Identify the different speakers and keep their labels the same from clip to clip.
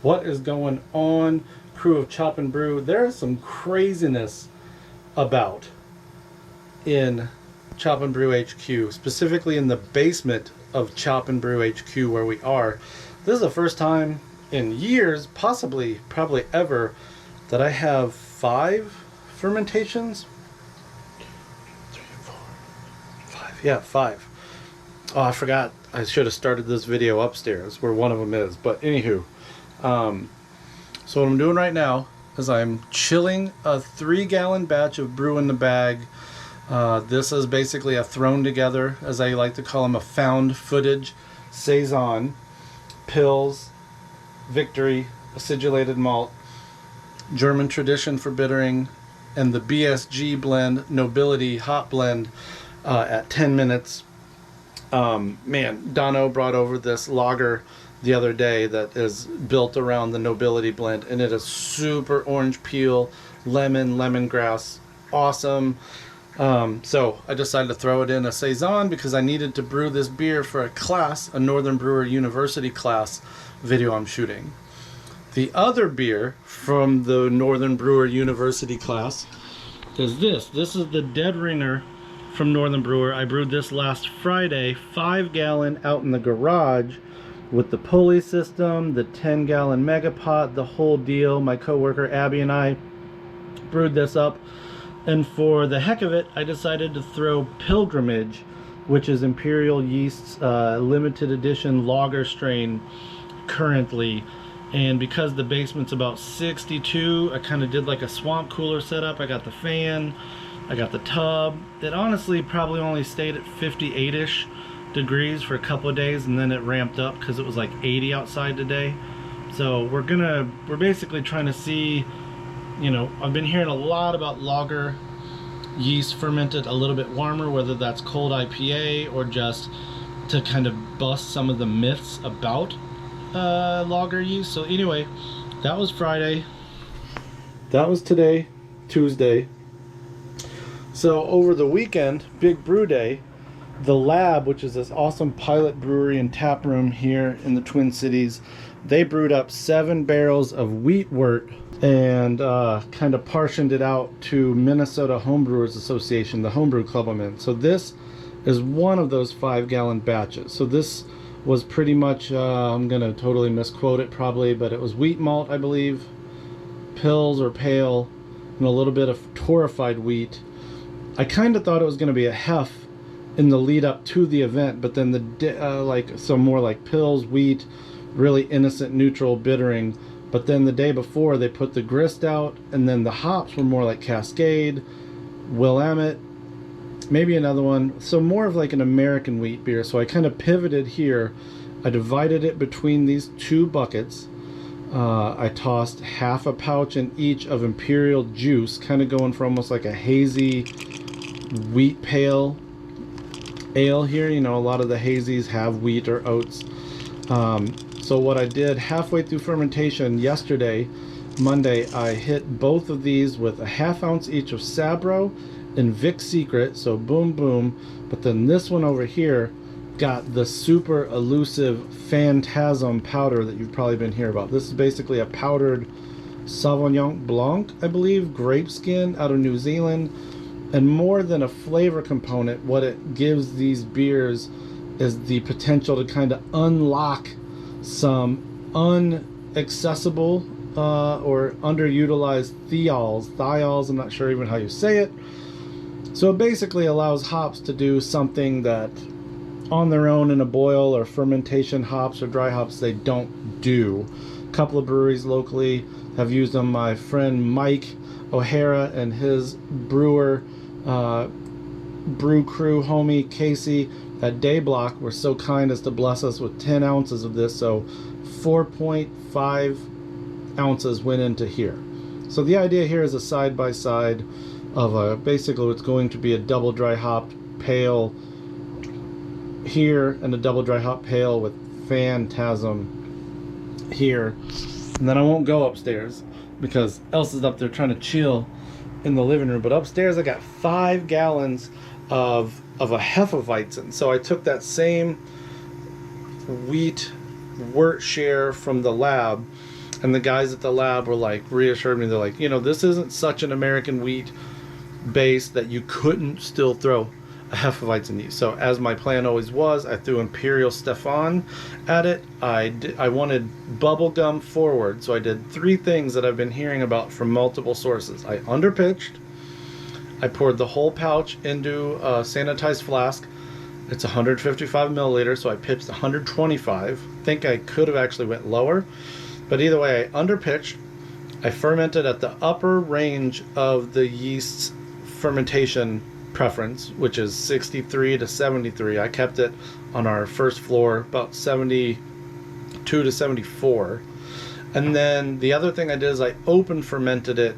Speaker 1: What is going on, crew of Chop and Brew? There is some craziness about in Chop and Brew HQ, specifically in the basement of Chop and Brew HQ where we are. This is the first time in years, possibly, probably ever, that I have 5 fermentations. 3, 4, 5. Yeah, 5. Oh, I forgot. I should have started this video upstairs where one of them is. But anywho, so what I'm doing right now is I'm chilling a 3-gallon batch of brew in the bag. This is basically a thrown together, as I like to call them, a found footage saison, pills, victory, acidulated malt, German tradition for bittering, and the BSG blend, nobility hot blend at 10 minutes. Man, Dono brought over this lager the other day that is built around the nobility blend, and it is super orange peel, lemon, lemongrass, awesome. So I decided to throw it in a saison because I needed to brew this beer for a class, a Northern Brewer University class video I'm shooting. The other beer from the Northern Brewer University class is this. This is the Dead Ringer from Northern Brewer. I brewed this last Friday, 5-gallon out in the garage with the pulley system, the 10-gallon megapot, the whole deal. My coworker Abby and I brewed this up, and for the heck of it, I decided to throw Pilgrimage, which is Imperial Yeast's limited edition lager strain currently. And because the basement's about 62, I kind of did like a swamp cooler setup. I got the fan, I got the tub. It honestly probably only stayed at 58-ish degrees for a couple of days, and then it ramped up because it was like 80 outside today. So we're basically trying to see, you know, I've been hearing a lot about lager yeast fermented a little bit warmer, whether that's cold IPA or just to kind of bust some of the myths about lager yeast. So anyway, that was Friday. That was today, Tuesday. So over the weekend, Big Brew Day, the Lab, which is this awesome pilot brewery and tap room here in the Twin Cities, they brewed up 7 barrels of wheat wort and kind of portioned it out to Minnesota Homebrewers Association, the homebrew club I'm in. So this is one of those 5-gallon batches. So this was pretty much, I'm gonna totally misquote it probably, but it was wheat malt, I believe, pills or pale, and a little bit of torrefied wheat. I kind of thought it was gonna be a hef in the lead up to the event, but then like some more like pills, wheat, really innocent neutral bittering. But then the day before they put the grist out, and then the hops were more like Cascade, Willamette, maybe another one. So more of like an American wheat beer. So I kind of pivoted here. I divided it between these 2 buckets. I tossed half a pouch in each of Imperial Juice, kind of going for almost like a hazy wheat pale ale here. You know, a lot of the hazies have wheat or oats. So what I did halfway through fermentation yesterday, Monday, I hit both of these with a ½ ounce each of Sabro and Vic Secret, so boom boom. But then this one over here got the super elusive Phantasm powder that you've probably been hearing about. This is basically a powdered Sauvignon Blanc, I believe, grape skin out of New Zealand. And more than a flavor component, what it gives these beers is the potential to kind of unlock some unaccessible or underutilized thiols, I'm not sure even how you say it. So it basically allows hops to do something that on their own in a boil or fermentation hops or dry hops they don't do. A couple of breweries locally have used them. My friend Mike O'Hara and his brewer brew crew homie Casey at Dayblock were so kind as to bless us with 10 ounces of this, so 4.5 ounces went into here. So the idea here is a side-by-side of a basically what's going to be a double dry hopped pale here and a double dry hop pale with Phantasm here. And then I won't go upstairs because Elsa's is up there trying to chill in the living room. But upstairs I got 5 gallons of a hefeweizen. So I took that same wheat wort share from the lab And the guys at the lab were like, reassured me, they're like, you know, this isn't such an American wheat base that you couldn't still throw a hefeweizen yeast. So as my plan always was, I threw Imperial Stefan at it. I wanted bubblegum forward, so I did 3 things that I've been hearing about from multiple sources. I underpitched, I poured the whole pouch into a sanitized flask. It's 155 milliliters, so I pitched 125. I think I could have actually went lower, but either way, I underpitched. I fermented at the upper range of the yeast's fermentation preference, which is 63 to 73. I kept it on our first floor about 72 to 74. And then the other thing I did is I open fermented it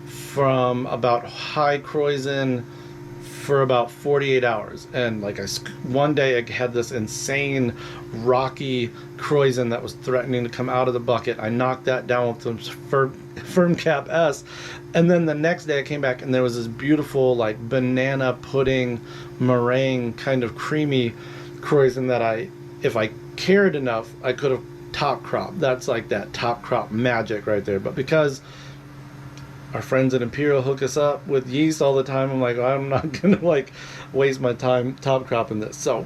Speaker 1: from about high kreuzen for about 48 hours. And like one day I had this insane rocky kreuzen that was threatening to come out of the bucket. I knocked that down with some firm cap S, and then the next day I came back and there was this beautiful like banana pudding meringue kind of creamy kreuzen that if I cared enough, I could have top crop. That's like that top crop magic right there. But because our friends at Imperial hook us up with yeast all the time, I'm like, I'm not gonna like waste my time top cropping this. So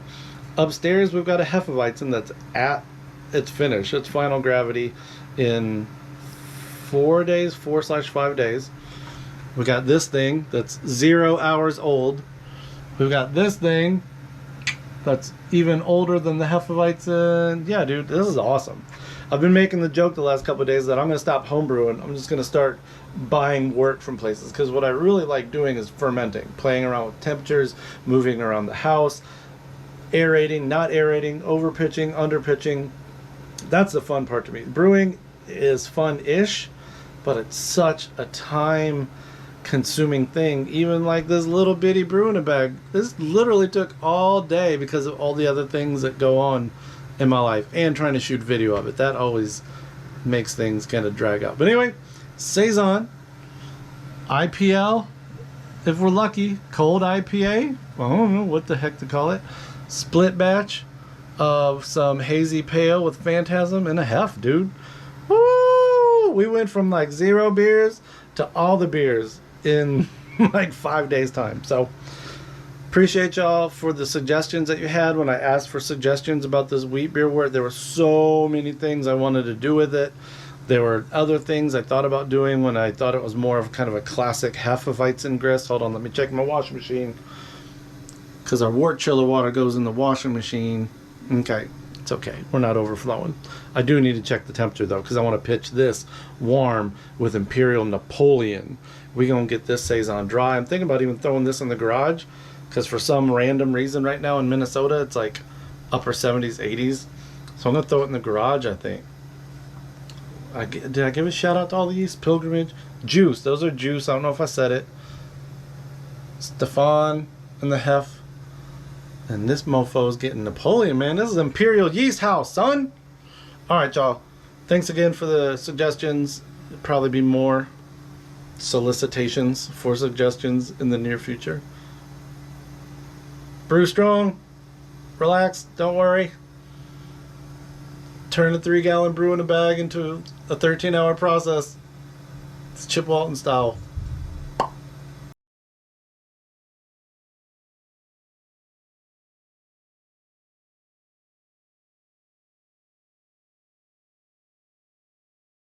Speaker 1: upstairs we've got a hefeweizen that's at its finish, its final gravity, in 4/5 days. We got this thing that's 0 hours old. We've got this thing that's even older than the hefeweizen. Yeah, dude, this is awesome. I've been making the joke the last couple of days that I'm going to stop homebrewing. I'm just going to start buying wort from places, because what I really like doing is fermenting, playing around with temperatures, moving around the house, aerating, not aerating, over pitching, under pitching. That's the fun part to me. Brewing is fun-ish, but it's such a time consuming thing. Even like this little bitty brew in a bag, this literally took all day because of all the other things that go on in my life, and trying to shoot video of it. That always makes things kind of drag out. But anyway, saison, IPL, if we're lucky, cold IPA, I don't know what the heck to call it, split batch of some hazy pale with phantasm and a hef, dude. Woo! We went from like 0 beers to all the beers in like 5 days time. So appreciate y'all for the suggestions that you had when I asked for suggestions about this wheat beer wort. There were so many things I wanted to do with it. There were other things I thought about doing when I thought it was more of kind of a classic hefeweizen grist. Hold on, let me check my washing machine, because our wort chiller water goes in the washing machine. Okay, it's okay. We're not overflowing. I do need to check the temperature though, because I want to pitch this warm with Imperial Napoleon. We're going to get this saison dry. I'm thinking about even throwing this in the garage, because for some random reason right now in Minnesota it's like upper 70s, 80s. So I'm going to throw it in the garage, I think. Did I give a shout out to all the yeast? Pilgrimage? Juice. Those are juice. I don't know if I said it. Stefan and the hef. And this mofo is getting Napoleon, man. This is Imperial Yeast house, son. Alright, y'all. Thanks again for the suggestions. There'll probably be more solicitations for suggestions in the near future. Brew strong. Relax. Don't worry. Turn a 3-gallon brew in a bag into a 13-hour process. It's Chip Walton style.